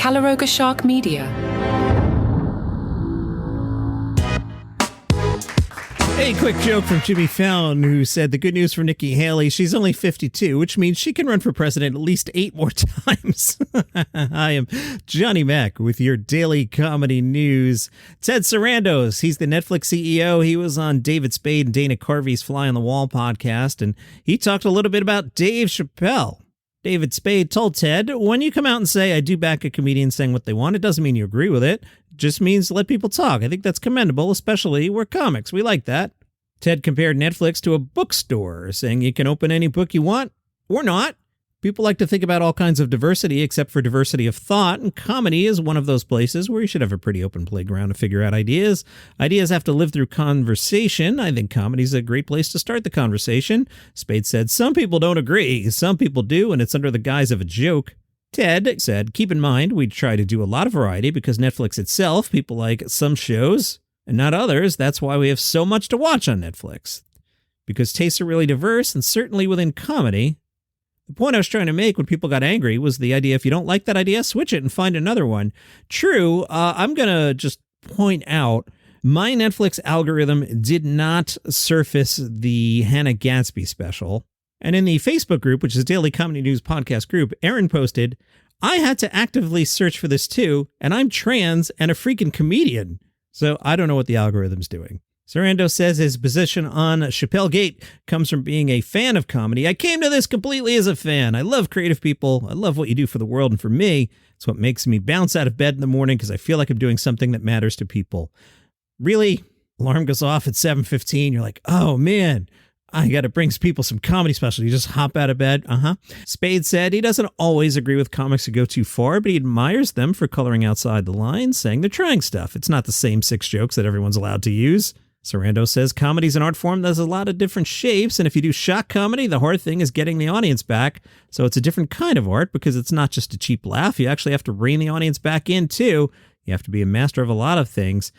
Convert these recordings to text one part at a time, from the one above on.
Calaroga Shark Media. A quick joke from Jimmy Fallon, who said the good news for Nikki Haley, she's only 52, which means she can run for president at least 8 more times. I am Johnny Mac with your daily comedy news. Ted Sarandos, he's the Netflix CEO. He was on David Spade and Dana Carvey's Fly on the Wall podcast, and he talked a little bit about Dave Chappelle. David Spade told Ted, when you come out and say, I do back a comedian saying what they want, it doesn't mean you agree with it. It just means let people talk. I think that's commendable, especially we're comics. We like that. Ted compared Netflix to a bookstore, saying you can open any book you want or not. People like to think about all kinds of diversity except for diversity of thought, and comedy is one of those places where you should have a pretty open playground to figure out ideas. Ideas have to live through conversation. I think comedy is a great place to start the conversation. Spade said, some people don't agree, some people do, and it's under the guise of a joke. Ted said, keep in mind, we try to do a lot of variety because Netflix itself, people like some shows and not others. That's why we have so much to watch on Netflix. Because tastes are really diverse, and certainly within comedy. The point I was trying to make when people got angry was the idea if you don't like that idea, switch it and find another one. True, I'm going to just point out my Netflix algorithm did not surface the Hannah Gadsby special. And in the Facebook group, which is Daily Comedy News Podcast group, Aaron posted, I had to actively search for this too, and I'm trans and a freaking comedian. So I don't know what the algorithm's doing. Sarandos says his position on Chappelle Gate comes from being a fan of comedy. I came to this completely as a fan. I love creative people. I love what you do for the world. And for me, it's what makes me bounce out of bed in the morning because I feel like I'm doing something that matters to people. Really? Alarm goes off at 7:15. You're like, oh, man, I got to bring people some comedy special. You just hop out of bed. Spade said he doesn't always agree with comics who go too far, but he admires them for coloring outside the lines, saying they're trying stuff. It's not the same 6 jokes that everyone's allowed to use. Sarandos says comedy's an art form that has a lot of different shapes, and if you do shock comedy, the hard thing is getting the audience back. So it's a different kind of art because it's not just a cheap laugh. You actually have to rein the audience back in, too. You have to be a master of a lot of things.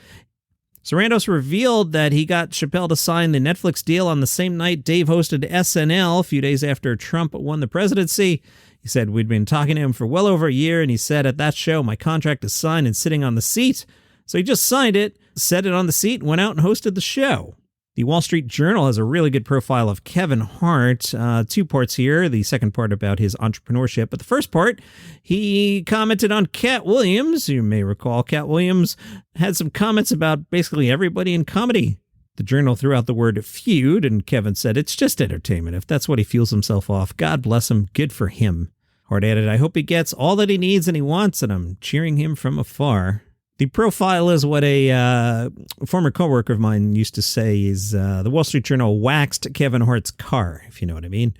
Sarandos revealed that he got Chappelle to sign the Netflix deal on the same night Dave hosted SNL a few days after Trump won the presidency. He said, we'd been talking to him for well over a year, and he said, at that show, my contract is signed and sitting on the seat. So he just signed it, set it on the seat, and went out and hosted the show. The Wall Street Journal has a really good profile of Kevin Hart. 2 parts here. The second part about his entrepreneurship. But the first part, he commented on Katt Williams. You may recall Katt Williams had some comments about basically everybody in comedy. The Journal threw out the word feud, and Kevin said, it's just entertainment. If that's what he feels himself off, God bless him. Good for him. Hart added, I hope he gets all that he needs and he wants, and I'm cheering him from afar. The profile is what a former coworker of mine used to say is the Wall Street Journal waxed Kevin Hart's car, if you know what I mean.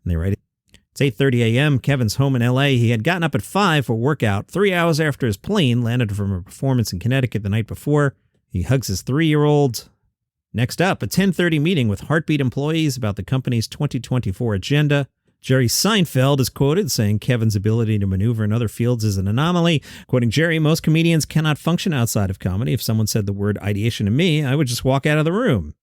And they write, it's 8:30 a.m. Kevin's home in L.A. He had gotten up at 5 for a workout 3 hours after his plane landed from a performance in Connecticut the night before. He hugs his 3-year-old. Next up, a 10:30 meeting with Heartbeat employees about the company's 2024 agenda. Jerry Seinfeld is quoted saying Kevin's ability to maneuver in other fields is an anomaly. Quoting Jerry, most comedians cannot function outside of comedy. If someone said the word ideation to me, I would just walk out of the room.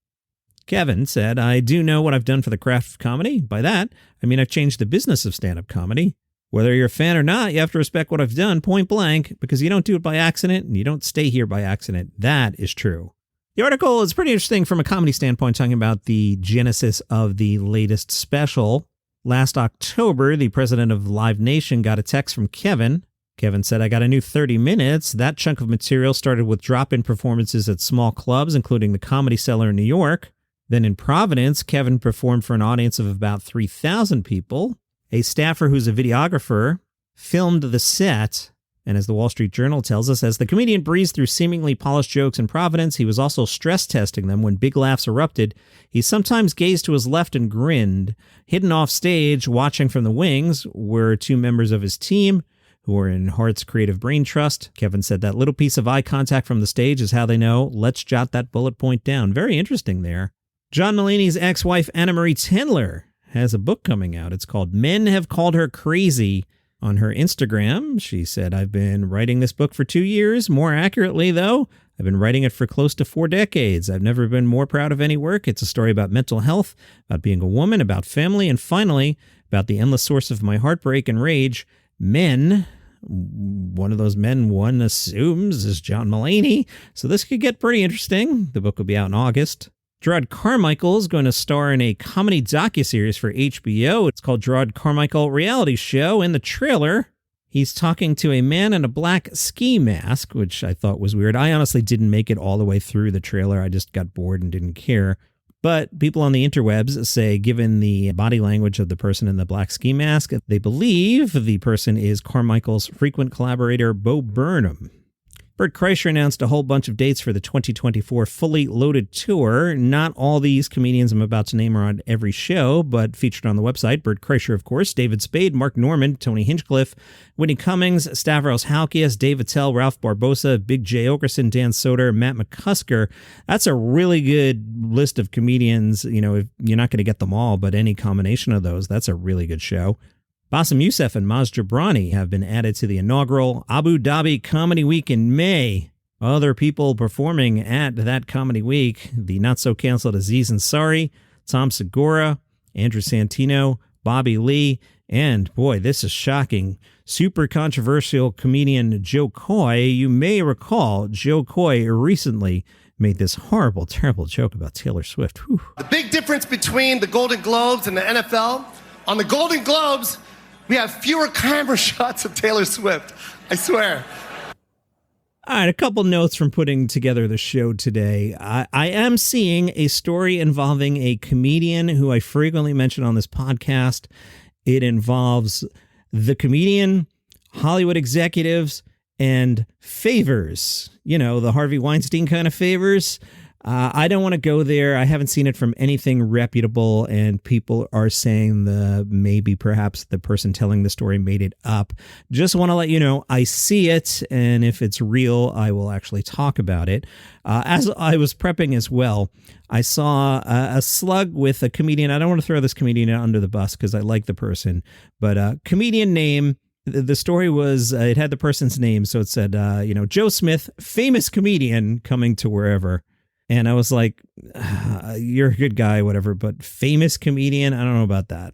Kevin said, I do know what I've done for the craft of comedy. By that, I mean I've changed the business of stand-up comedy. Whether you're a fan or not, you have to respect what I've done, point blank, because you don't do it by accident and you don't stay here by accident. That is true. The article is pretty interesting from a comedy standpoint, talking about the genesis of the latest special. Last October, the president of Live Nation got a text from Kevin. Kevin said, I got a new 30 minutes. That chunk of material started with drop-in performances at small clubs, including the Comedy Cellar in New York. Then in Providence, Kevin performed for an audience of about 3,000 people. A staffer who's a videographer filmed the set. And as the Wall Street Journal tells us, as the comedian breezed through seemingly polished jokes in Providence, he was also stress testing them when big laughs erupted. He sometimes gazed to his left and grinned. Hidden off stage, watching from the wings, were 2 members of his team who were in Hart's Creative Brain Trust. Kevin said that little piece of eye contact from the stage is how they know, let's jot that bullet point down. Very interesting there. John Mulaney's ex-wife, Anna Marie Tendler, has a book coming out. It's called Men Have Called Her Crazy. On her Instagram, she said, I've been writing this book for 2 years. More accurately, though, I've been writing it for close to 4 decades. I've never been more proud of any work. It's a story about mental health, about being a woman, about family, and finally, about the endless source of my heartbreak and rage, men. One of those men one assumes is John Mulaney. So this could get pretty interesting. The book will be out in August. Jerrod Carmichael is going to star in a comedy docuseries for HBO. It's called Jerrod Carmichael Reality Show. In the trailer, he's talking to a man in a black ski mask, which I thought was weird. I honestly didn't make it all the way through the trailer. I just got bored and didn't care. But people on the interwebs say, given the body language of the person in the black ski mask, they believe the person is Carmichael's frequent collaborator, Bo Burnham. Bert Kreischer announced a whole bunch of dates for the 2024 Fully Loaded Tour. Not all these comedians I'm about to name are on every show, but featured on the website. Bert Kreischer, of course, David Spade, Mark Norman, Tony Hinchcliffe, Whitney Cummings, Stavros Halkias, Dave Attell, Ralph Barbosa, Big J. Okerson, Dan Soder, Matt McCusker. That's a really good list of comedians. You know, if you're not going to get them all, but any combination of those, that's a really good show. Bassem Youssef and Maz Jobrani have been added to the inaugural Abu Dhabi Comedy Week in May. Other people performing at that comedy week, the not-so-canceled Aziz Ansari, Tom Segura, Andrew Santino, Bobby Lee, and, boy, this is shocking, super controversial comedian Joe Coy. You may recall Joe Coy recently made this horrible, terrible joke about Taylor Swift. Whew. The big difference between the Golden Globes and the NFL, on the Golden Globes, we have fewer camera shots of Taylor Swift. I swear. All right, a couple notes from putting together the show today. I am seeing a story involving a comedian who I frequently mention on this podcast. It involves the comedian, Hollywood executives, and favors. You know, the Harvey Weinstein kind of favors. I don't want to go there. I haven't seen it from anything reputable, and people are saying perhaps the person telling the story made it up. Just want to let you know, I see it, and if it's real, I will actually talk about it. As I was prepping as well, I saw a slug with a comedian. I don't want to throw this comedian under the bus because I like the person, but comedian name. The story was, it had the person's name, so it said, Joe Smith, famous comedian coming to wherever. And I was like, you're a good guy, whatever, but famous comedian? I don't know about that.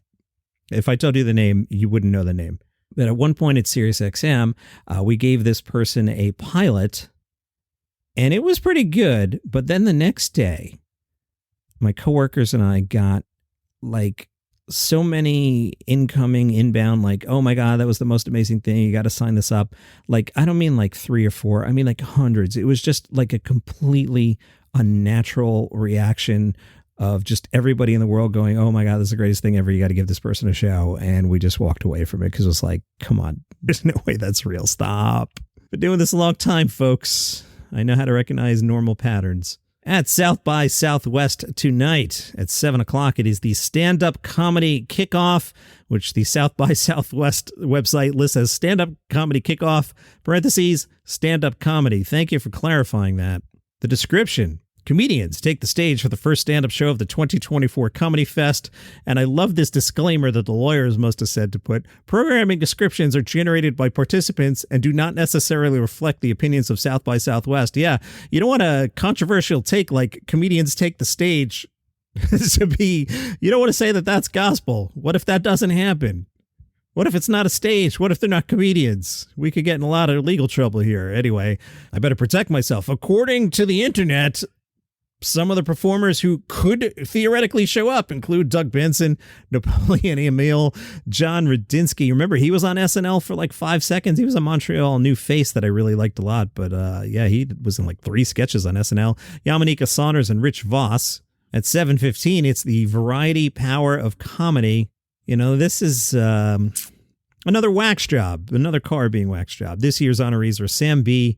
If I told you the name, you wouldn't know the name. But at one point at SiriusXM, we gave this person a pilot, and it was pretty good. But then the next day, my coworkers and I got like so many inbound, like, oh my God, that was the most amazing thing. You got to sign this up. Like, I don't mean like 3 or 4. I mean like hundreds. It was just like a completely unnatural reaction of just everybody in the world going, oh my God, this is the greatest thing ever. You got to give this person a show. And we just walked away from it because it was like, come on, there's no way that's real. Stop. Been doing this a long time, folks. I know how to recognize normal patterns. At South by Southwest tonight at 7 o'clock, it is the stand-up comedy kickoff, which the South by Southwest website lists as stand-up comedy kickoff, parentheses, stand-up comedy. Thank you for clarifying that. The description: comedians take the stage for the first stand-up show of the 2024 Comedy Fest. And I love this disclaimer that the lawyers must have said to put: programming descriptions are generated by participants and do not necessarily reflect the opinions of South by Southwest. Yeah, you don't want a controversial take like comedians take the stage to be, you don't want to say that that's gospel. What if that doesn't happen? What if it's not a stage? What if they're not comedians? We could get in a lot of legal trouble here. Anyway, I better protect myself. According to the internet, some of the performers who could theoretically show up include Doug Benson, Napoleon Emile, John Radinsky. Remember, he was on SNL for like 5 seconds. He was a Montreal new face that I really liked a lot. But yeah, he was in like 3 sketches on SNL. Yamanika Saunders and Rich Voss. At 7:15, it's the Variety Power of Comedy. You know, this is another wax job, another car being wax job. This year's honorees are Sam B.,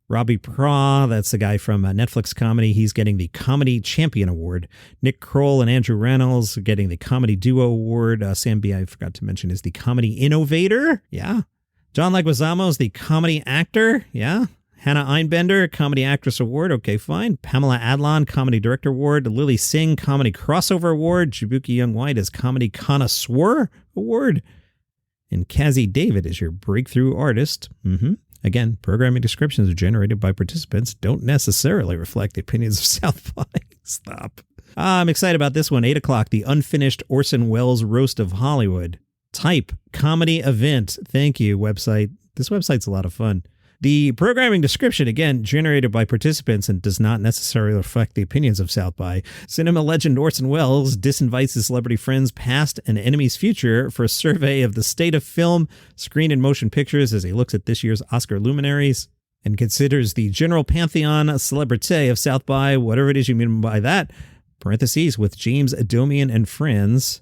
Robbie Pra, that's the guy from Netflix comedy. He's getting the Comedy Champion Award. Nick Kroll and Andrew Reynolds getting the Comedy Duo Award. Sam B., I forgot to mention, is the Comedy Innovator. Yeah. John Leguizamo is the Comedy Actor. Yeah. Hannah Einbender, Comedy Actress Award. Okay, fine. Pamela Adlon, Comedy Director Award. Lily Singh, Comedy Crossover Award. Jabuki Young White is Comedy Connoisseur Award. And Kazzy David is your Breakthrough Artist. Again, programming descriptions are generated by participants, don't necessarily reflect the opinions of South by. Stop. I'm excited about this one. 8 o'clock, the unfinished Orson Welles Roast of Hollywood. Type comedy event. Thank you, website. This website's a lot of fun. The programming description, again, generated by participants and does not necessarily reflect the opinions of South by. Cinema legend Orson Welles disinvites his celebrity friends' past and enemies' future for a survey of the state of film, screen, and motion pictures as he looks at this year's Oscar luminaries and considers the general pantheon celebrity of South by, whatever it is you mean by that, parentheses, with James Adomian and friends.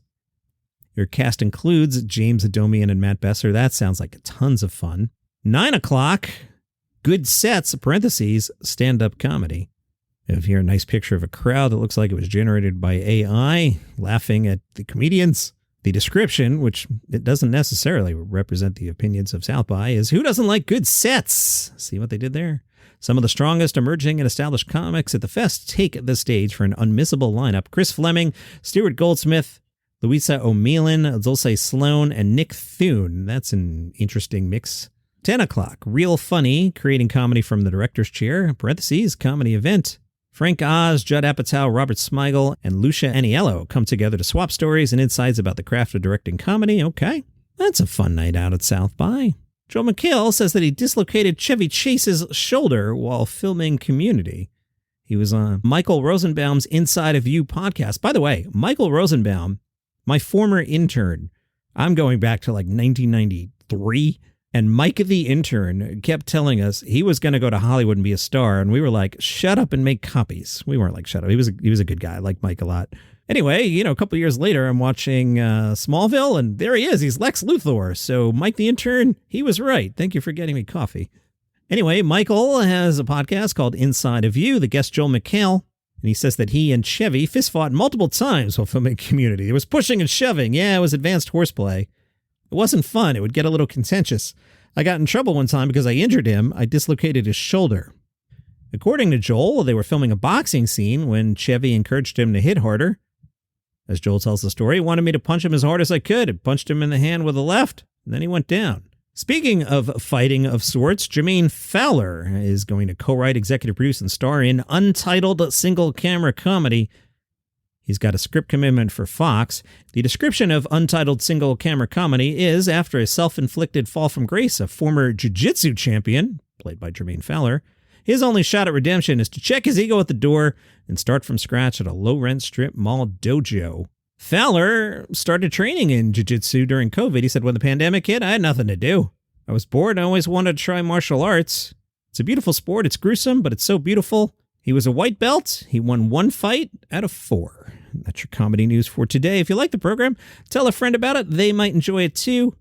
Your cast includes James Adomian and Matt Besser. That sounds like tons of fun. 9 o'clock, good sets, parentheses, stand-up comedy. You have here a nice picture of a crowd that looks like it was generated by AI, laughing at the comedians. The description, which it doesn't necessarily represent the opinions of South by, is who doesn't like good sets? See what they did there? Some of the strongest emerging and established comics at the fest take the stage for an unmissable lineup. Chris Fleming, Stuart Goldsmith, Louisa O'Mealan, Dulce Sloan, and Nick Thune. That's an interesting mix. 10 o'clock, Real Funny, creating comedy from the director's chair, parentheses, comedy event. Frank Oz, Judd Apatow, Robert Smigel, and Lucia Aniello come together to swap stories and insights about the craft of directing comedy. Okay, that's a fun night out at South by. Joe McHale says that he dislocated Chevy Chase's shoulder while filming Community. He was on Michael Rosenbaum's Inside of You podcast. By the way, Michael Rosenbaum, my former intern, I'm going back to like 1993. And Mike the intern kept telling us he was going to go to Hollywood and be a star. And we were like, shut up and make copies. We weren't like, shut up. He was a good guy. I like Mike a lot. Anyway, a couple of years later, I'm watching Smallville, and there he is. He's Lex Luthor. So Mike the intern, he was right. Thank you for getting me coffee. Anyway, Michael has a podcast called Inside of You, the guest Joel McHale. And he says that he and Chevy fist fought multiple times while filming Community. It was pushing and shoving. Yeah, it was advanced horseplay. It wasn't fun. It would get a little contentious. I got in trouble one time because I injured him. I dislocated his shoulder. According to Joel, they were filming a boxing scene when Chevy encouraged him to hit harder. As Joel tells the story, he wanted me to punch him as hard as I could. I punched him in the hand with the left, and then he went down. Speaking of fighting of sorts, Jermaine Fowler is going to co-write, executive produce, and star in untitled single-camera comedy. He's got a script commitment for Fox. The description of untitled single-camera comedy is, after a self-inflicted fall from grace, a former jiu-jitsu champion, played by Jermaine Fowler, his only shot at redemption is to check his ego at the door and start from scratch at a low-rent strip mall dojo. Fowler started training in jiu-jitsu during COVID. He said, when the pandemic hit, I had nothing to do. I was bored. I always wanted to try martial arts. It's a beautiful sport. It's gruesome, but it's so beautiful. He was a white belt. He won 1 fight out of 4. That's your comedy news for today. If you like the program, tell a friend about it. They might enjoy it too.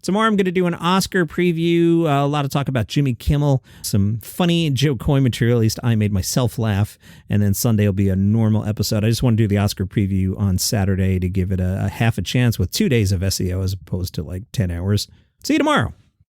Tomorrow I'm going to do an Oscar preview, a lot of talk about Jimmy Kimmel, some funny Joe Coy material, at least I made myself laugh, and then Sunday will be a normal episode. I just want to do the Oscar preview on Saturday to give it a half a chance with 2 days of SEO as opposed to like 10 hours. See you tomorrow.